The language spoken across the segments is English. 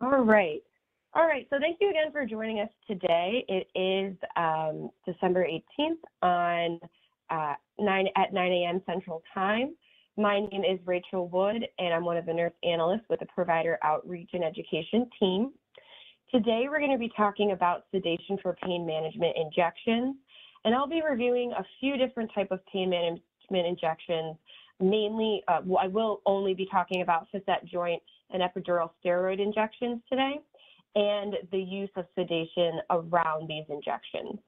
All right. All right. So thank you again for joining us today. It is December 18th on 9 a.m. Central Time. My name is Rachel Wood, and I'm one of the nurse analysts with the Provider Outreach and Education team. Today, we're going to be talking about sedation for pain management injections, and I'll be reviewing a few different types of pain management injections. Mainly, I will only be talking about facet joint and epidural steroid injections today, and the use of sedation around these injections.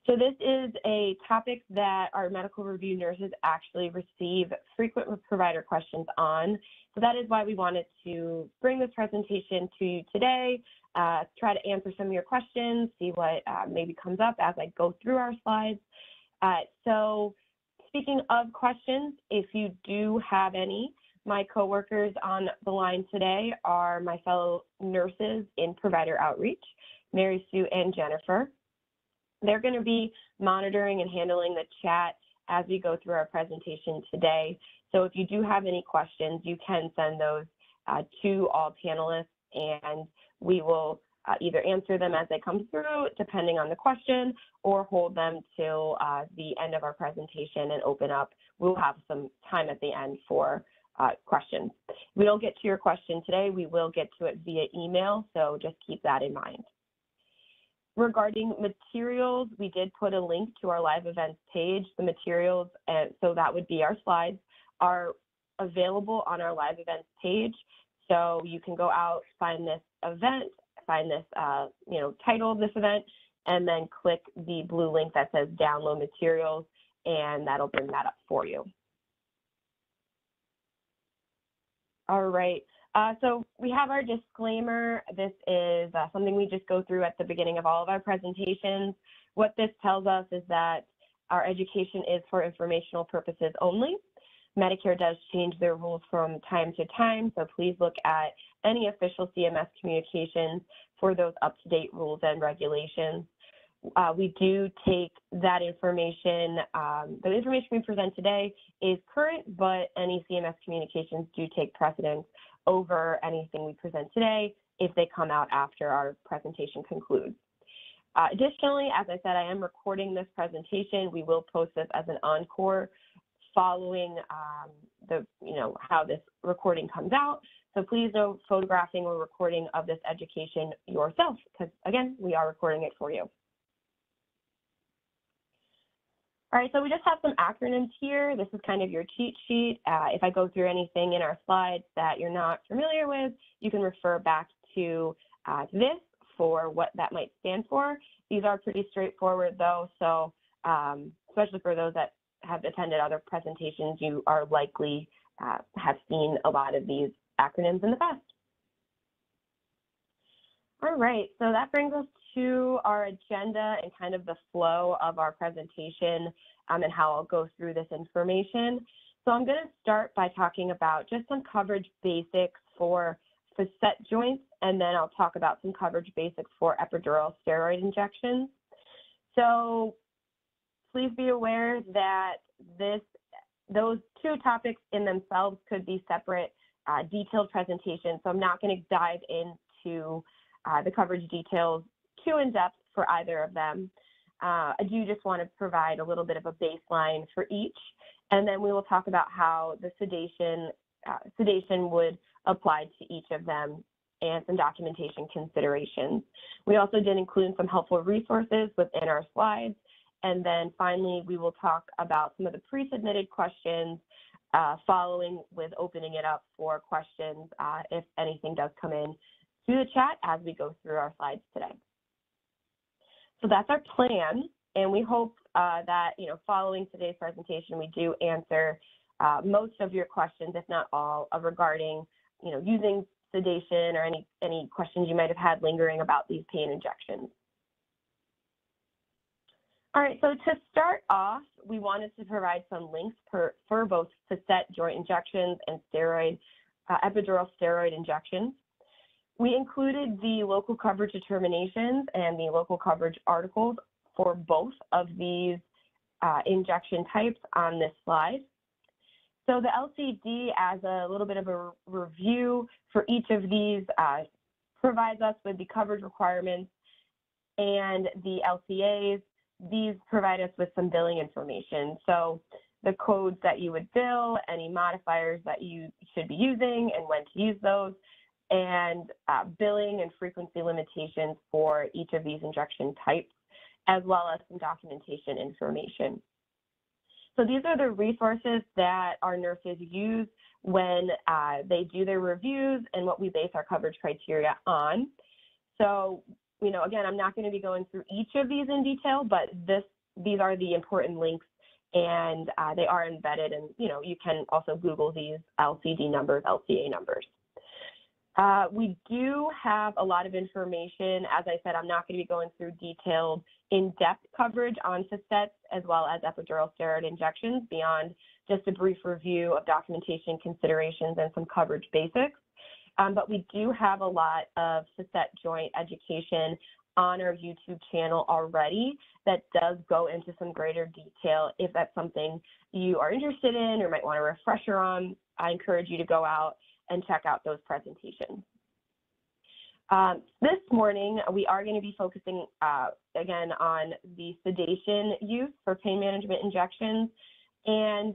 So this is a topic that our medical review nurses actually receive frequent provider questions on. So that is why we wanted to bring this presentation to you today, try to answer some of your questions, see what maybe comes up as I go through our slides. So speaking of questions, if you do have any, my coworkers on the line today are my fellow nurses in Provider Outreach, Mary Sue and Jennifer. They're going to be monitoring and handling the chat as we go through our presentation today. So if you do have any questions, you can send those to all panelists, and we will either answer them as they come through, depending on the question, or hold them till the end of our presentation and open up. We'll have some time at the end for questions. If we don't get to your question today, we will get to it via email, so just keep that in mind. Regarding materials, we did put a link to our live events page. The materials, so that would be our slides, are available on our live events page. So you can go out, find this event, find this title of this event, and then click the blue link that says download materials, and that'll bring that up for you. All right. So we have our disclaimer. This is something we just go through at the beginning of all of our presentations. What this tells us is that our education is for informational purposes only. Medicare does change their rules from time to time, so please look at any official CMS communications for those up-to-date rules and regulations. We do take that information, the information we present today is current, but any CMS communications do take precedence over anything we present today if they come out after our presentation concludes. Additionally, as I said, I am recording this presentation. We will post this as an encore following how this recording comes out. So please no photographing or recording of this education yourself, because again, we are recording it for you. All right, so we just have some acronyms here. This is kind of your cheat sheet. If I go through anything in our slides that you're not familiar with, you can refer back to this for what that might stand for. These are pretty straightforward though, so especially for those that have attended other presentations, you are likely have seen a lot of these acronyms in the past. All right, so that brings us to our agenda and kind of the flow of our presentation and how I'll go through this information. So I'm going to start by talking about just some coverage basics for facet joints, and then I'll talk about some coverage basics for epidural steroid injections. So please be aware that those two topics in themselves could be separate detailed presentations, so I'm not going to dive into the coverage details too in-depth for either of them. I do just want to provide a little bit of a baseline for each, and then we will talk about how the sedation would apply to each of them and some documentation considerations. We also did include some helpful resources within our slides, and then finally we will talk about some of the pre-submitted questions following with opening it up for questions if anything does come in to the chat as we go through our slides today. So that's our plan, and we hope that following today's presentation, we do answer most of your questions, if not all, regarding using sedation or any questions you might have had lingering about these pain injections. All right, so to start off, we wanted to provide some links for both facet joint injections and epidural steroid injections. We included the local coverage determinations and the local coverage articles for both of these injection types on this slide. So the LCD, as a little bit of a review for each of these provides us with the coverage requirements and the LCAs. These provide us with some billing information. So the codes that you would bill, any modifiers that you should be using and when to use those, and billing and frequency limitations for each of these injection types, as well as some documentation information. So these are the resources that our nurses use when they do their reviews and what we base our coverage criteria on. So, you know, again, I'm not going to be going through each of these in detail, but these are the important links, and they are embedded, and, you know, you can also Google these LCD numbers, LCA numbers. We do have a lot of information. As I said, I'm not going to be going through detailed, in-depth coverage on facets as well as epidural steroid injections beyond just a brief review of documentation considerations and some coverage basics. But we do have a lot of facet joint education on our YouTube channel already that does go into some greater detail. If that's something you are interested in or might want a refresher on, I encourage you to go out and check out those presentations. This morning, we are going to be focusing, again, on the sedation use for pain management injections. And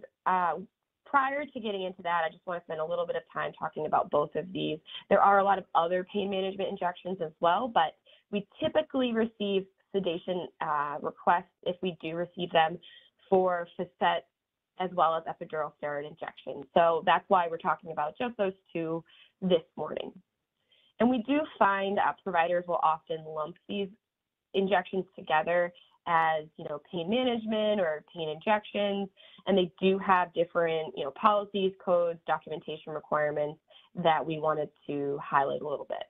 prior to getting into that, I just want to spend a little bit of time talking about both of these. There are a lot of other pain management injections as well, but we typically receive sedation requests, if we do receive them, for facet as well as epidural steroid injections. So that's why we're talking about just those two this morning. And we do find providers will often lump these injections together as, you know, pain management or pain injections, and they do have different, you know, policies, codes, documentation requirements that we wanted to highlight a little bit.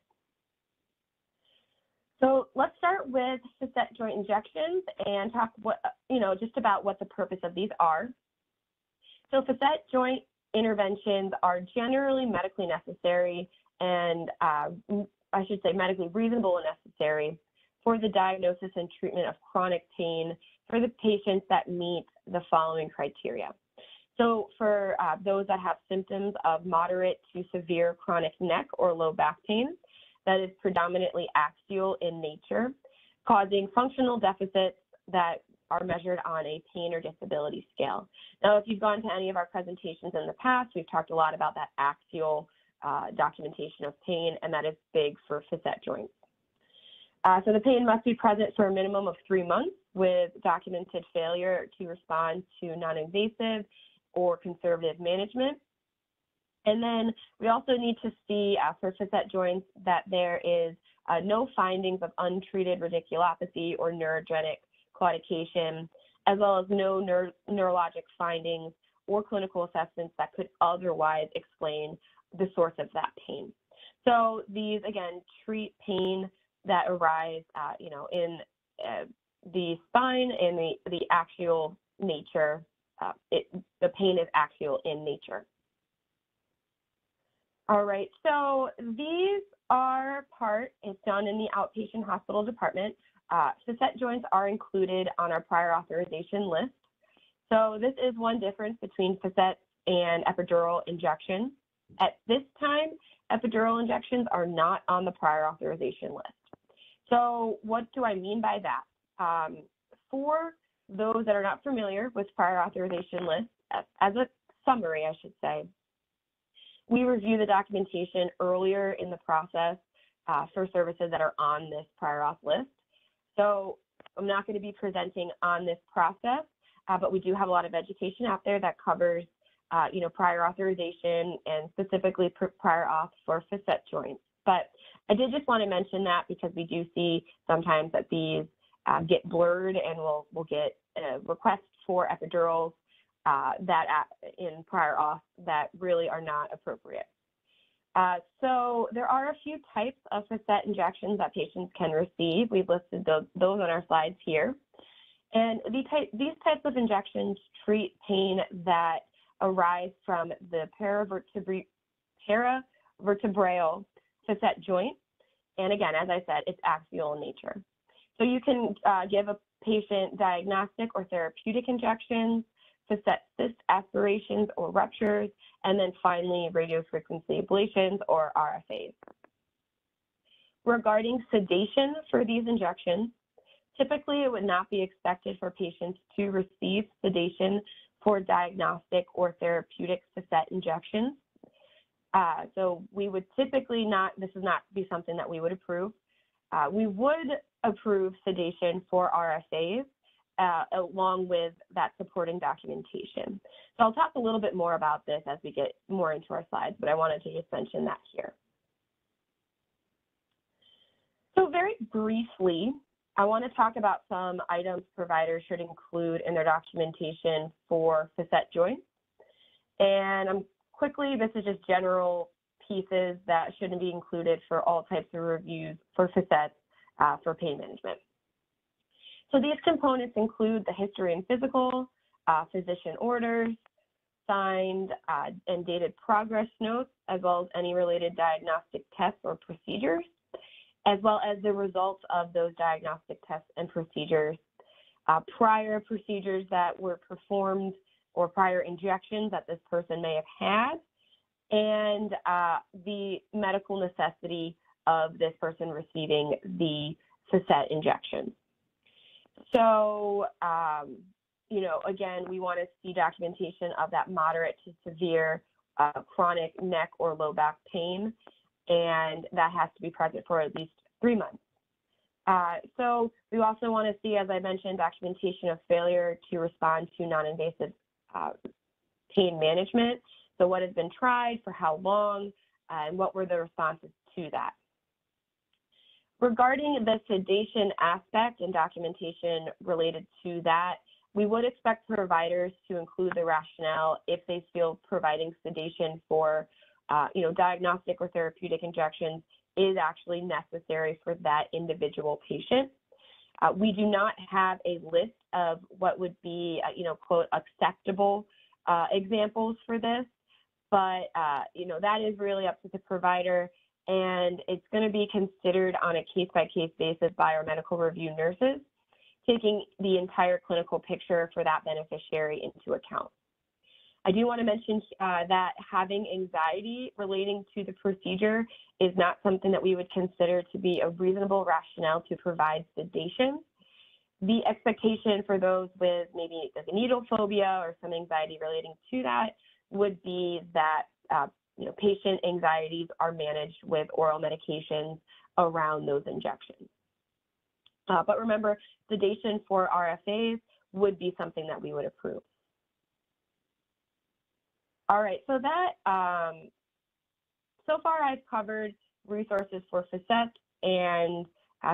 So let's start with facet joint injections and talk just about what the purpose of these are. So facet joint interventions are generally medically necessary and I should say medically reasonable and necessary for the diagnosis and treatment of chronic pain for the patients that meet the following criteria. So for those that have symptoms of moderate to severe chronic neck or low back pain that is predominantly axial in nature, causing functional deficits that are measured on a pain or disability scale. Now, if you've gone to any of our presentations in the past, we've talked a lot about that axial documentation of pain, and that is big for facet joints. So the pain must be present for a minimum of 3 months with documented failure to respond to non-invasive or conservative management. And then we also need to see for facet joints that there is no findings of untreated radiculopathy or neurogenic claudication, as well as no neurologic findings or clinical assessments that could otherwise explain the source of that pain. So these, again, treat pain that arise, in the spine and the axial nature. The pain is axial in nature. All right, so these are it's done in the outpatient hospital department. Facet joints are included on our prior authorization list. So this is one difference between facet and epidural injection. At this time, epidural injections are not on the prior authorization list. So what do I mean by that? For those that are not familiar with prior authorization lists, as a summary, I should say, we review the documentation earlier in the process for services that are on this prior auth list. So I'm not going to be presenting on this process, but we do have a lot of education out there that covers, prior authorization and specifically prior auth for facet joints. But I did just want to mention that because we do see sometimes that these get blurred, and we'll get requests for epidurals in prior auth that really are not appropriate. So there are a few types of facet injections that patients can receive. We've listed those on our slides here. And these types of injections treat pain that arise from the paravertebral facet joint. And again, as I said, it's axial in nature. So you can give a patient diagnostic or therapeutic injections, facet cyst aspirations or ruptures, and then finally radiofrequency ablations or RFAs. Regarding sedation for these injections, typically it would not be expected for patients to receive sedation for diagnostic or therapeutic facet injections. So we would typically this would not be something that we would approve. We would approve sedation for RFAs along with that supporting documentation. So I'll talk a little bit more about this as we get more into our slides, but I wanted to just mention that here. So very briefly, I want to talk about some items providers should include in their documentation for facet joints. And quickly, this is just general pieces that shouldn't be included for all types of reviews for facets for pain management. So these components include the history and physical, physician orders, signed and dated progress notes, as well as any related diagnostic tests or procedures, as well as the results of those diagnostic tests and procedures, prior procedures that were performed or prior injections that this person may have had, and the medical necessity of this person receiving the facet injections. So, you know, again, we want to see documentation of that moderate to severe chronic neck or low back pain, and that has to be present for at least 3 months. So we also want to see, as I mentioned, documentation of failure to respond to non-invasive pain management. So what has been tried, for how long, and what were the responses to that. Regarding the sedation aspect and documentation related to that, we would expect providers to include the rationale if they feel providing sedation for you know, diagnostic or therapeutic injections is actually necessary for that individual patient. We do not have a list of what would be, you know, quote, acceptable examples for this, but, you know, that is really up to the provider, and it's going to be considered on a case-by-case basis by our medical review nurses, taking the entire clinical picture for that beneficiary into account. I do want to mention that having anxiety relating to the procedure is not something that we would consider to be a reasonable rationale to provide sedation. The expectation for those with maybe like a needle phobia or some anxiety relating to that would be that you know, patient anxieties are managed with oral medications around those injections. But remember, sedation for RFAs would be something that we would approve. All right, so that, so far I've covered resources for facets and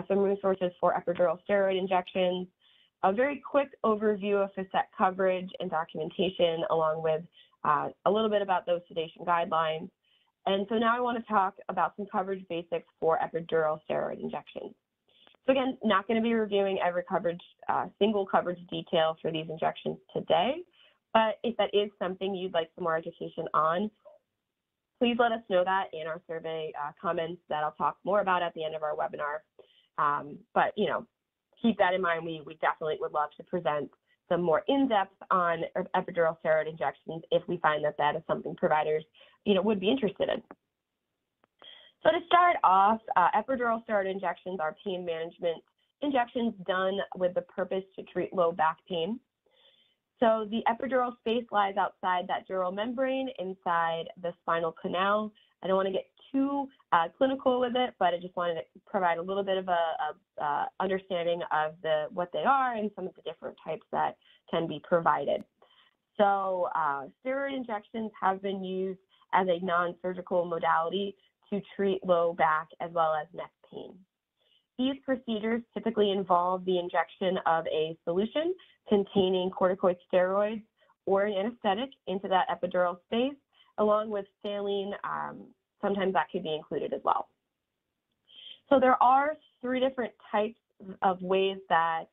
some resources for epidural steroid injections, a very quick overview of facet coverage and documentation, along with a little bit about those sedation guidelines. And so now I want to talk about some coverage basics for epidural steroid injections. So again, not going to be reviewing every coverage, single coverage detail for these injections today, but if that is something you'd like some more education on, please let us know that in our survey comments that I'll talk more about at the end of our webinar. But, you know, keep that in mind. We definitely would love to present some more in-depth on epidural steroid injections if we find that that is something providers, you know, would be interested in. So to start off, epidural steroid injections are pain management injections done with the purpose to treat low back pain. So the epidural space lies outside that dural membrane inside the spinal canal. I don't want to get too clinical with it, but I just wanted to provide a little bit of a understanding of what they are and some of the different types that can be provided. So steroid injections have been used as a non-surgical modality to treat low back as well as neck pain. These procedures typically involve the injection of a solution containing corticosteroids or an anesthetic into that epidural space, along with saline. Sometimes that could be included as well. So there are 3 different types of ways that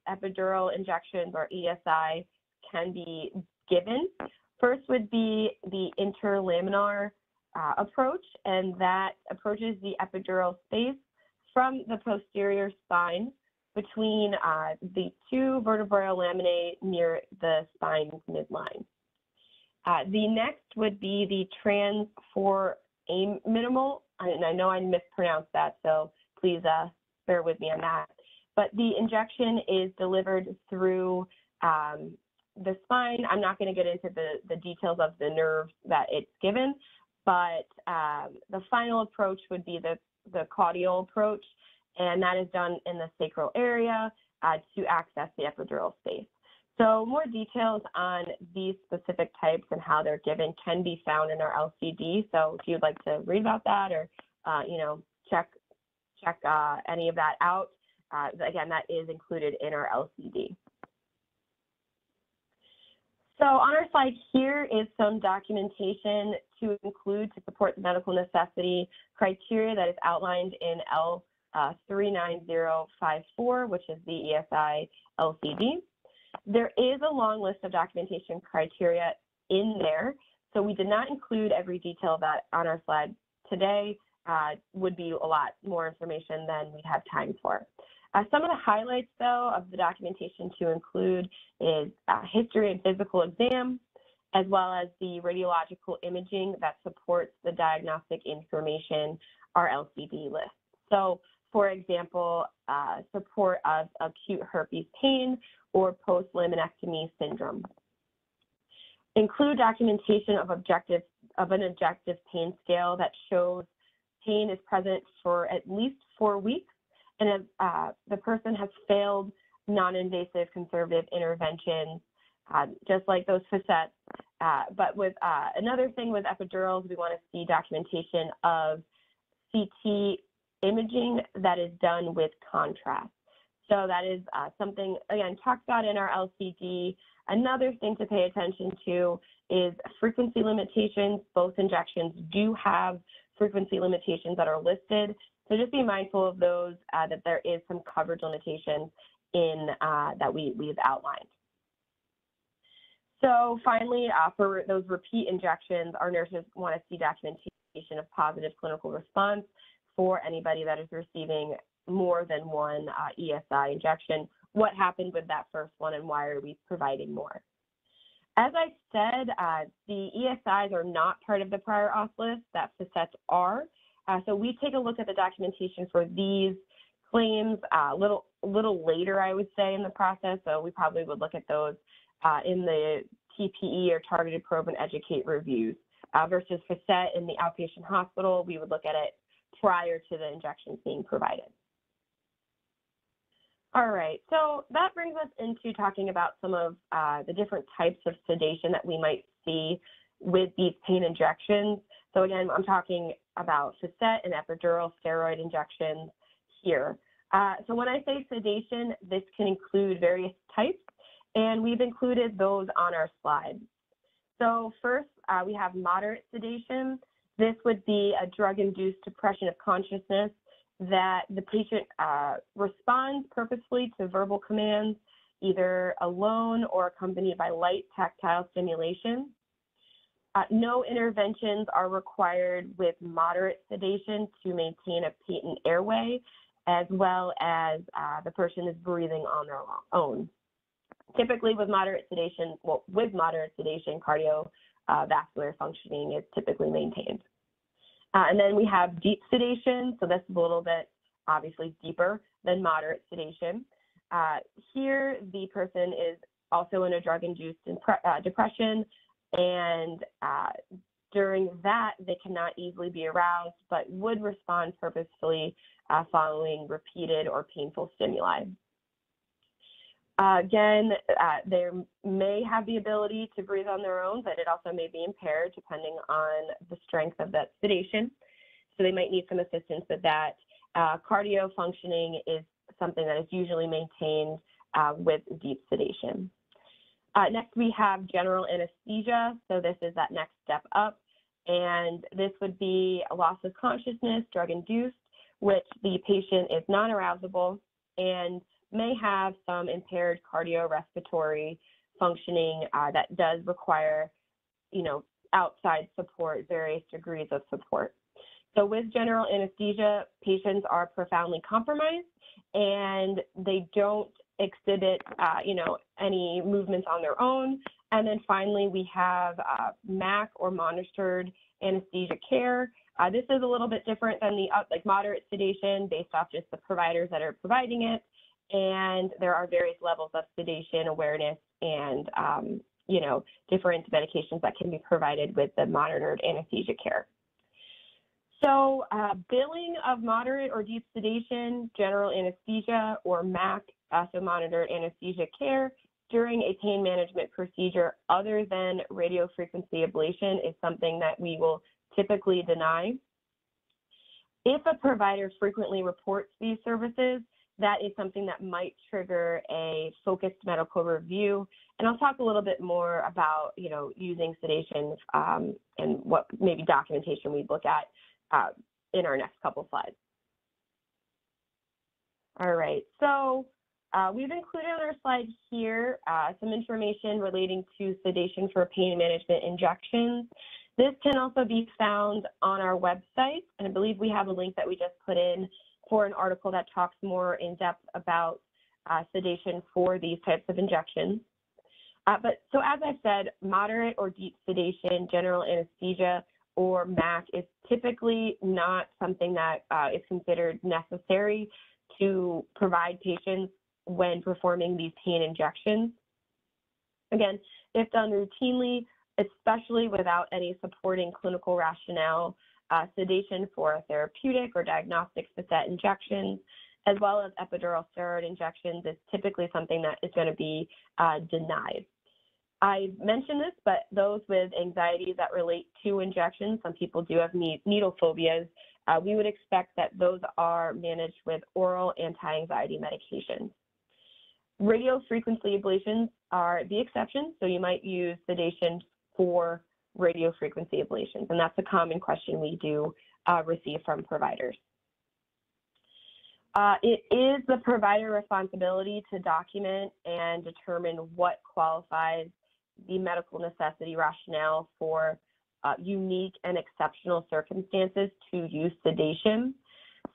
epidural injections or ESI can be given. First would be the interlaminar approach, and that approaches the epidural space from the posterior spine between the 2 vertebral laminae near the spine's midline. The next would be the transforaminal and I know I mispronounced that, so please bear with me on that. But the injection is delivered through the spine. I'm not going to get into the details of the nerves that it's given, but the final approach would be the caudal approach, and that is done in the sacral area to access the epidural space. So more details on these specific types and how they're given can be found in our LCD. So if you'd like to read about that or, check any of that out, again, that is included in our LCD. So on our slide here is some documentation to include to support the medical necessity criteria that is outlined in L39054, which is the ESI LCD. There is a long list of documentation criteria in there, so we did not include every detail of that on our slide today. Would be a lot more information than we'd have time for. Some of the highlights, though, of the documentation to include is history and physical exam, as well as the radiological imaging that supports the diagnostic information our LCD lists. So, for example, support of acute herpes pain or post-laminectomy syndrome. Include documentation of an objective pain scale that shows pain is present for at least 4 weeks, and if the person has failed non-invasive conservative interventions, just like those facets. But with another thing with epidurals, we want to see documentation of CT imaging that is done with contrast. So that is something, again, talked about in our LCD. Another thing to pay attention to is frequency limitations. Both injections do have frequency limitations that are listed. So just be mindful of those, that there is some coverage limitations in that we've outlined. So finally, for those repeat injections, our nurses want to see documentation of positive clinical response for anybody that is receiving more than one ESI injection. What happened with that first one and why are we providing more? As I said, the ESIs are not part of the prior auth list, that facets are. So we take a look at the documentation for these claims a little later, I would say, in the process. So we probably would look at those in the TPE or targeted probe and educate reviews versus facet in the outpatient hospital. We would look at it prior to the injections being provided. All right, so that brings us into talking about some of the different types of sedation that we might see with these pain injections. So again, I'm talking about facet and epidural steroid injections here. So when I say sedation, this can include various types, and we've included those on our slide. So first, we have moderate sedation. This would be a drug-induced depression of consciousness that the patient responds purposefully to verbal commands, either alone or accompanied by light tactile stimulation. No interventions are required with moderate sedation to maintain a patent airway, as well as the person is breathing on their own. Typically with moderate sedation, cardiovascular functioning is typically maintained. And then we have deep sedation, so this is a little bit obviously deeper than moderate sedation. Here, the person is also in a drug-induced depression, and during that, they cannot easily be aroused, but would respond purposefully following repeated or painful stimuli. Again, they may have the ability to breathe on their own, but it also may be impaired depending on the strength of that sedation. So they might need some assistance with that. Cardio functioning is something that is usually maintained with deep sedation. Next, we have general anesthesia. So this is that next step up. And this would be a loss of consciousness, drug-induced, which the patient is non-arousable and may have some impaired cardiorespiratory functioning that does require, outside support, various degrees of support. So with general anesthesia, patients are profoundly compromised and they don't exhibit, any movements on their own. And then finally, we have MAC or monitored anesthesia care. This is a little bit different than the like moderate sedation based off just the providers that are providing it. And there are various levels of sedation awareness and, you know, different medications that can be provided with the monitored anesthesia care. So billing of moderate or deep sedation, general anesthesia, or MAC, so monitored anesthesia care, during a pain management procedure other than radiofrequency ablation is something that we will typically deny. If a provider frequently reports these services, that is something that might trigger a focused medical review. And I'll talk a little bit more about, you know, using sedation and what maybe documentation we'd look at in our next couple slides. All right, so we've included on our slide here some information relating to sedation for pain management injections. This can also be found on our website, and I believe we have a link that we just put in for an article that talks more in depth about sedation for these types of injections. But so as I said, moderate or deep sedation, general anesthesia, or MAC is typically not something that is considered necessary to provide patients when performing these pain injections. Again, if done routinely, especially without any supporting clinical rationale, sedation for therapeutic or diagnostic facet injections, as well as epidural steroid injections, is typically something that is going to be denied. I mentioned this, but those with anxieties that relate to injections, some people do have needle phobias, we would expect that those are managed with oral anti-anxiety medications. Radiofrequency ablations are the exception, so you might use sedation for radiofrequency ablations, and that's a common question we do receive from providers. It is the provider responsibility to document and determine what qualifies the medical necessity rationale for unique and exceptional circumstances to use sedation.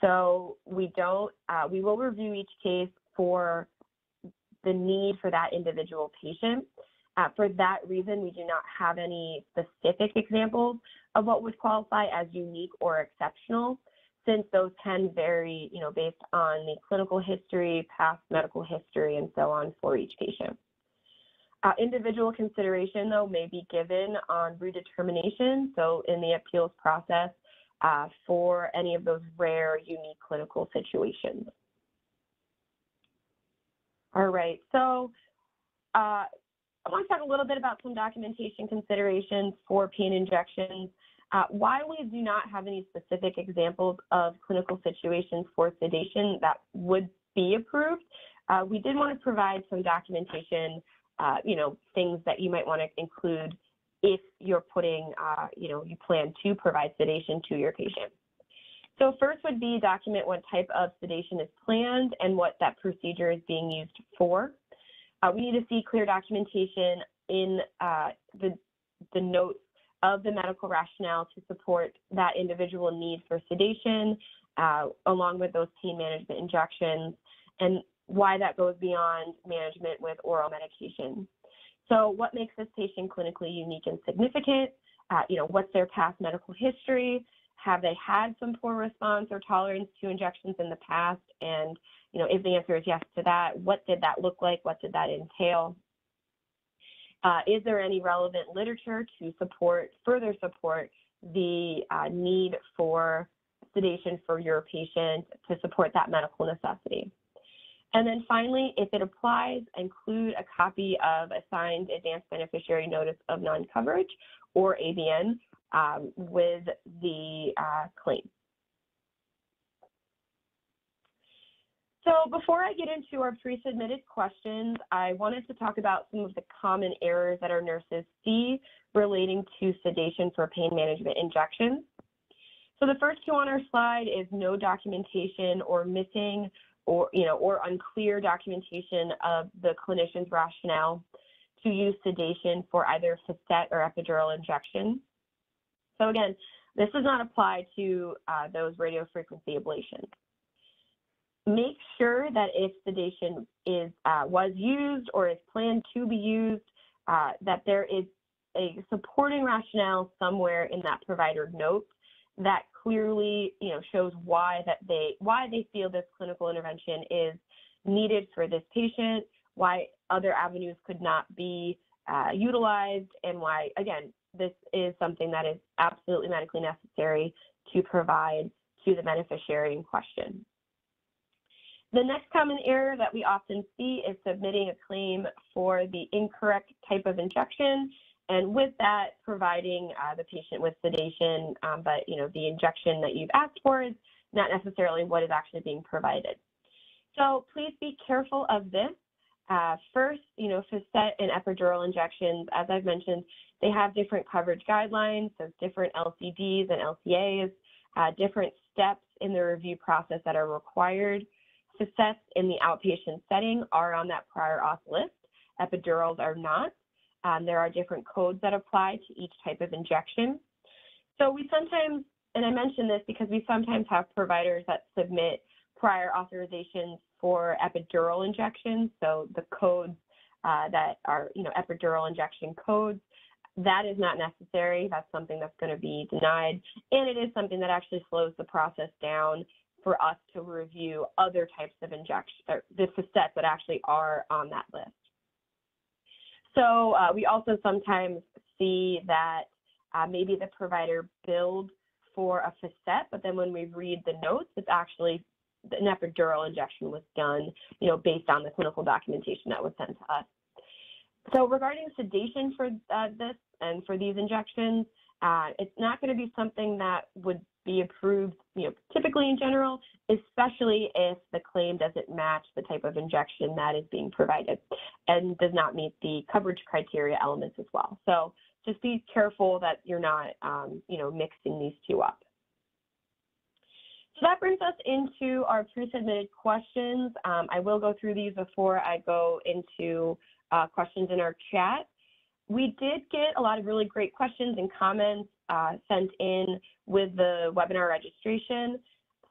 So we will review each case for the need for that individual patient. For that reason, we do not have any specific examples of what would qualify as unique or exceptional, since those can vary, you know, based on the clinical history, past medical history, and so on for each patient. Individual consideration, though, may be given on redetermination, so in the appeals process for any of those rare, unique clinical situations. All right, so I want to talk a little bit about some documentation considerations for pain injections. While we do not have any specific examples of clinical situations for sedation that would be approved, we did want to provide some documentation, you know, things that you might want to include if you're putting, you know, you plan to provide sedation to your patient. So first would be document what type of sedation is planned and what that procedure is being used for. We need to see clear documentation in the notes of the medical rationale to support that individual need for sedation, along with those pain management injections, and why that goes beyond management with oral medication. So what makes this patient clinically unique and significant? You know, what's their past medical history? Have they had some poor response or tolerance to injections in the past? And, you know, if the answer is yes to that, what did that look like? What did that entail? Is there any relevant literature to further support the need for sedation for your patient to support that medical necessity? And then finally, if it applies, include a copy of a signed Advanced Beneficiary Notice of Non-Coverage, or ABN, with the claim. So before I get into our pre-submitted questions, I wanted to talk about some of the common errors that our nurses see relating to sedation for pain management injections. So the first two on our slide is no documentation or missing or unclear documentation of the clinician's rationale to use sedation for either facet or epidural injection. So again, this does not apply to those radiofrequency ablations. Make sure that if sedation was used or is planned to be used, that there is a supporting rationale somewhere in that provider note that clearly, shows why they feel this clinical intervention is needed for this patient, why other avenues could not be utilized, and why, again, this is something that is absolutely medically necessary to provide to the beneficiary in question. The next common error that we often see is submitting a claim for the incorrect type of injection, and with that, providing the patient with sedation, but the injection that you've asked for is not necessarily what is actually being provided. So please be careful of this. First, facet and epidural injections, as I've mentioned, they have different coverage guidelines, so different LCDs and LCAs, different steps in the review process that are required. Facets in the outpatient setting are on that prior auth list. Epidurals are not. There are different codes that apply to each type of injection. So we sometimes, and I mention this because we sometimes have providers that submit prior authorizations for epidural injections. So the codes that are, epidural injection codes, that is not necessary. That's something that's going to be denied. And it is something that actually slows the process down for us to review other types of injection, or the facets that actually are on that list. So we also sometimes see that maybe the provider billed for a facet, but then when we read the notes, it's actually an epidural injection was done, based on the clinical documentation that was sent to us. So regarding sedation for this and for these injections, it's not going to be something that would be approved, typically in general, especially if the claim doesn't match the type of injection that is being provided and does not meet the coverage criteria elements as well. So just be careful that you're not, mixing these two up. So that brings us into our pre-submitted questions. I will go through these before I go into questions in our chat. We did get a lot of really great questions and comments sent in with the webinar registration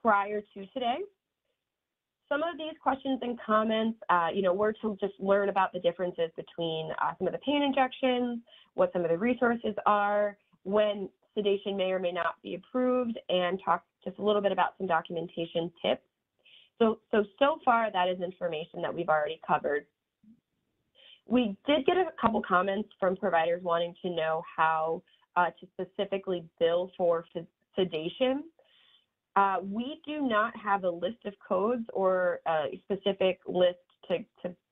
prior to today. Some of these questions and comments, were to just learn about the differences between some of the pain injections, what some of the resources are, when sedation may or may not be approved, and talk just a little bit about some documentation tips. So far, that is information that we've already covered. We did get a couple comments from providers wanting to know how to specifically bill for sedation. We do not have a list of codes or a specific list to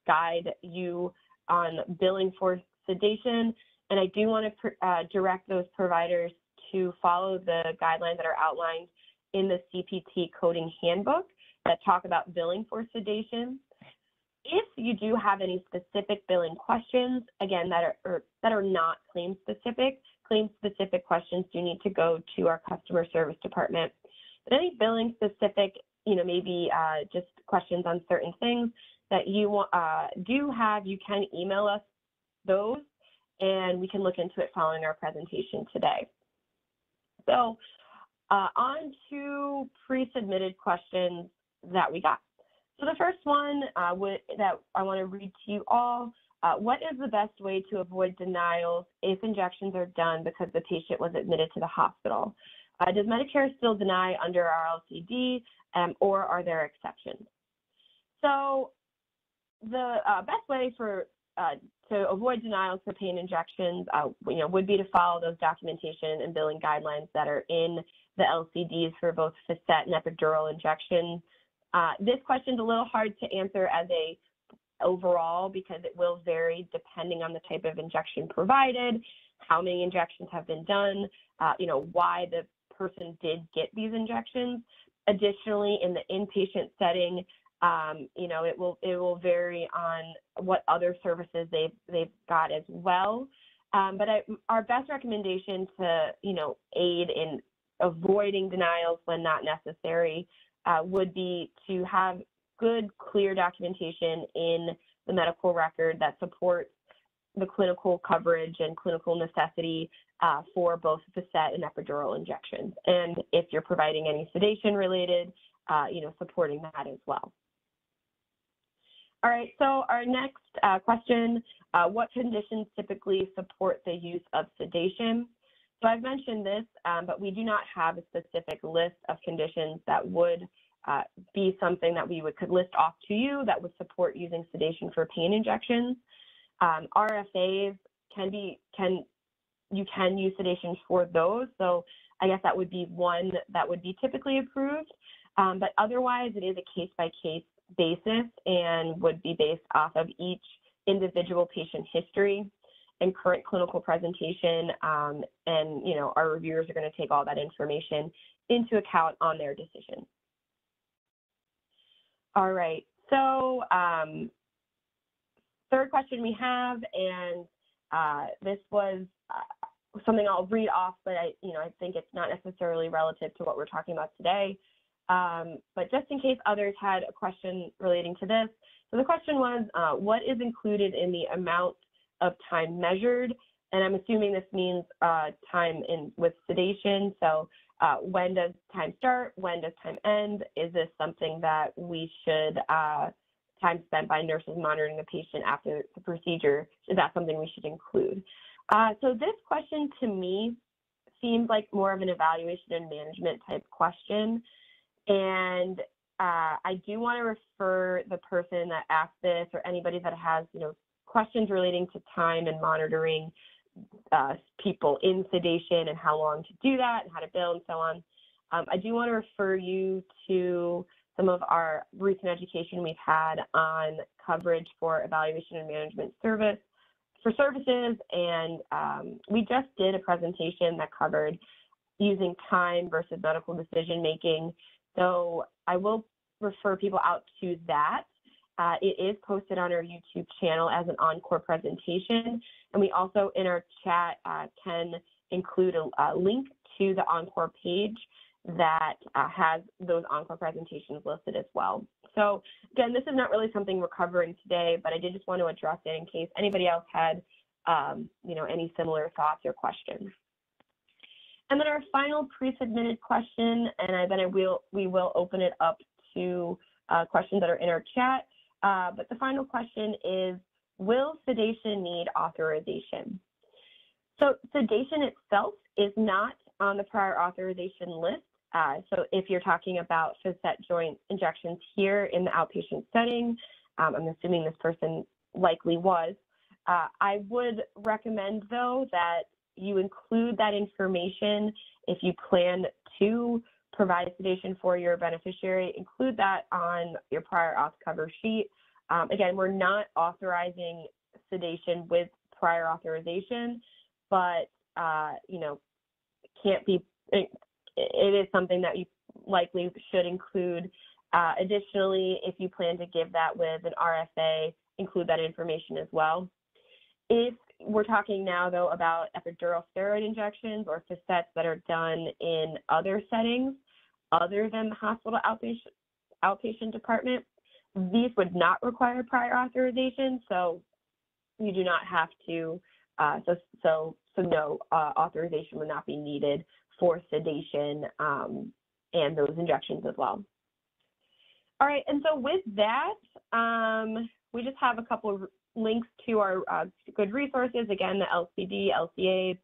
guide you on billing for sedation, and I do want to direct those providers to follow the guidelines that are outlined in the CPT coding handbook that talk about billing for sedation. If you do have any specific billing questions, again, that are not claim-specific questions do need to go to our customer service department. But any billing-specific, maybe just questions on certain things that you do have, you can email us those, and we can look into it following our presentation today. So on to pre-submitted questions that we got. So the first one that I want to read to you all, what is the best way to avoid denials if injections are done because the patient was admitted to the hospital? Does Medicare still deny under our LCD, or are there exceptions? So the best way to avoid denials for pain injections, would be to follow those documentation and billing guidelines that are in the LCDs for both facet and epidural injections. This question is a little hard to answer as a overall because it will vary depending on the type of injection provided, how many injections have been done, why the person did get these injections. Additionally, in the inpatient setting, it will vary on what other services they've got as well. But our best recommendation to aid in avoiding denials when not necessary would be to have good, clear documentation in the medical record that supports the clinical coverage and clinical necessity for both facet and epidural injections. And if you're providing any sedation related, supporting that as well. All right, so our next question, what conditions typically support the use of sedation? So I've mentioned this, but we do not have a specific list of conditions that would be something that we could list off to you that would support using sedation for pain injections. RFAs you can use sedation for those. So I guess that would be one that would be typically approved. But otherwise, it is a case-by-case basis and would be based off of each individual patient history and current clinical presentation. And, you know, our reviewers are going to take all that information into account on their decision. All right. So third question we have, and this was something I'll read off, but I think it's not necessarily relative to what we're talking about today. But just in case others had a question relating to this. So the question was, what is included in the amount of time measured? And I'm assuming this means time with sedation. So when does time start? When does time end? Is this something that we should, time spent by nurses monitoring the patient after the procedure, is that something we should include? So this question to me seems like more of an evaluation and management type question. And I do want to refer the person that asked this or anybody that has, questions relating to time and monitoring people in sedation and how long to do that and how to bill and so on. I do want to refer you to some of our recent education we've had on coverage for evaluation and management services. And we just did a presentation that covered using time versus medical decision making. So I will refer people out to that. It is posted on our YouTube channel as an encore presentation. And we also in our chat can include a link to the encore page that has those encore presentations listed as well. So again, this is not really something we're covering today, but I did just want to address it in case anybody else had any similar thoughts or questions. And then our final pre-submitted question, and then we will open it up to questions that are in our chat. But the final question is, will sedation need authorization? So sedation itself is not on the prior authorization list. So if you're talking about facet joint injections here in the outpatient setting, I'm assuming this person likely was. I would recommend, though, that you include that information if you plan to provide sedation for your beneficiary. Include that on your prior auth cover sheet. Again, we're not authorizing sedation with prior authorization, but it is something that you likely should include. Additionally, if you plan to give that with an RFA, include that information as well. If we're talking now, though, about epidural steroid injections or facets that are done in other settings other than the hospital outpatient department, these would not require prior authorization, so you do not have to, so no authorization would not be needed for sedation and those injections as well. All right, and so with that, we just have a couple of links to our good resources, again, the LCD, LCAs,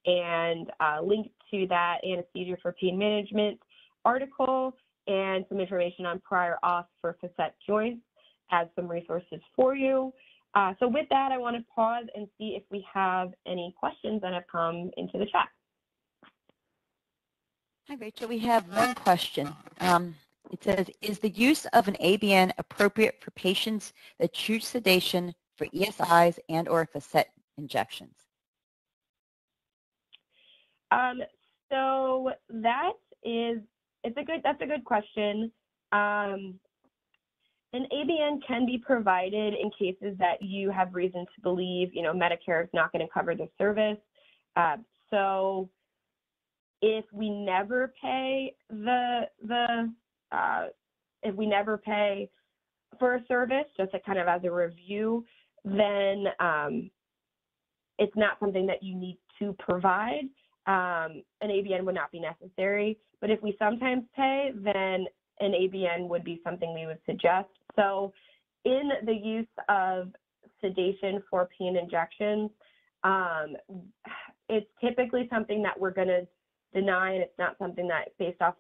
and link to that Anesthesia for Pain Management article and some information on prior auth for facet joints as some resources for you. So with that, I want to pause and see if we have any questions that have come into the chat. Hi, Rachel. We have one question. It says, is the use of an ABN appropriate for patients that choose sedation for ESIs and or facet injections? So that's a good question. An ABN can be provided in cases that you have reason to believe, Medicare is not going to cover the service. So if we never pay if we never pay for a service, just kind of as a review, then it's not something that you need to provide. An ABN would not be necessary. But if we sometimes pay, then an ABN would be something we would suggest. So in the use of sedation for pain injections, it's typically something that we're going to deny, and it's not something that based off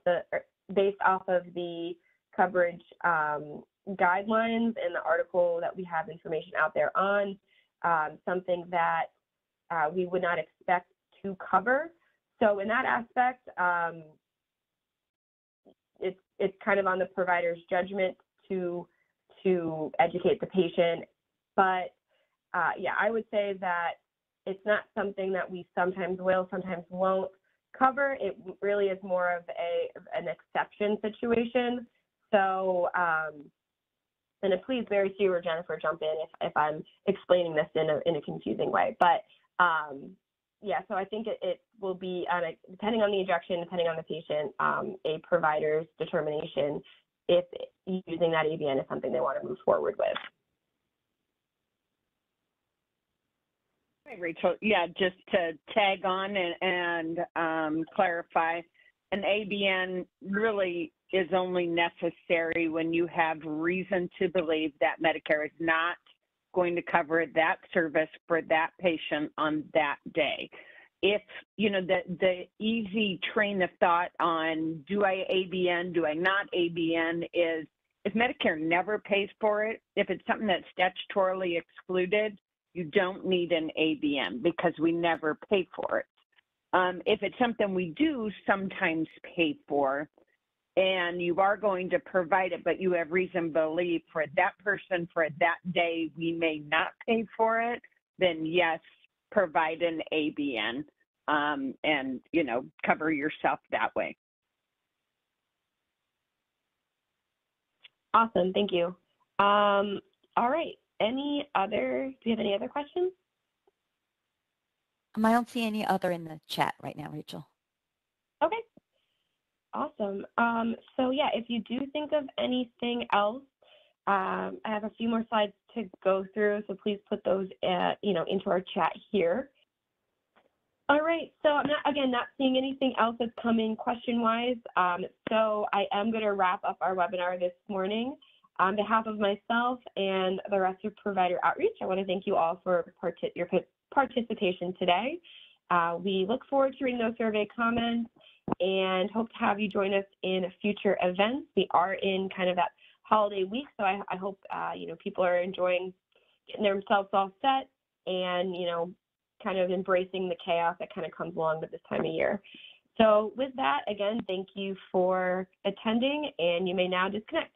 of the coverage guidelines and the article that we have information out there on, something that we would not expect to cover. So in that aspect, it's kind of on the provider's judgment to educate the patient. But yeah, I would say that it's not something that we sometimes will, sometimes won't cover. It really is more of an exception situation. So, and please, Mary Sue or Jennifer, jump in if I'm explaining this in a confusing way. But yeah, so I think it will be, depending on the injection, depending on the patient, a provider's determination if using that ABN is something they want to move forward with. Hi, Rachel. Yeah, just to tag on and clarify, an ABN really is only necessary when you have reason to believe that Medicare is not going to cover that service for that patient on that day. If, you know, the easy train of thought on do I ABN, do I not ABN is if Medicare never pays for it, if it's something that's statutorily excluded, you don't need an ABN because we never pay for it. If it's something we do sometimes pay for, and you are going to provide it, but you have reason to believe for that person for that day we may not pay for it, then yes, provide an ABN and, you know, cover yourself that way. Awesome, thank you. All right, do you have any other questions? I don't see any other in the chat right now, Rachel. Okay. Awesome. So yeah, if you do think of anything else, I have a few more slides to go through, so please put those, into our chat here. All right. So I'm not seeing anything else that's coming question-wise. So I am going to wrap up our webinar this morning. On behalf of myself and the rest of Provider Outreach, I want to thank you all for your participation today. We look forward to reading those survey comments and hope to have you join us in future events. We are in kind of that holiday week, so I hope people are enjoying getting themselves all set and kind of embracing the chaos that kind of comes along with this time of year. So with that, again, thank you for attending, and you may now disconnect.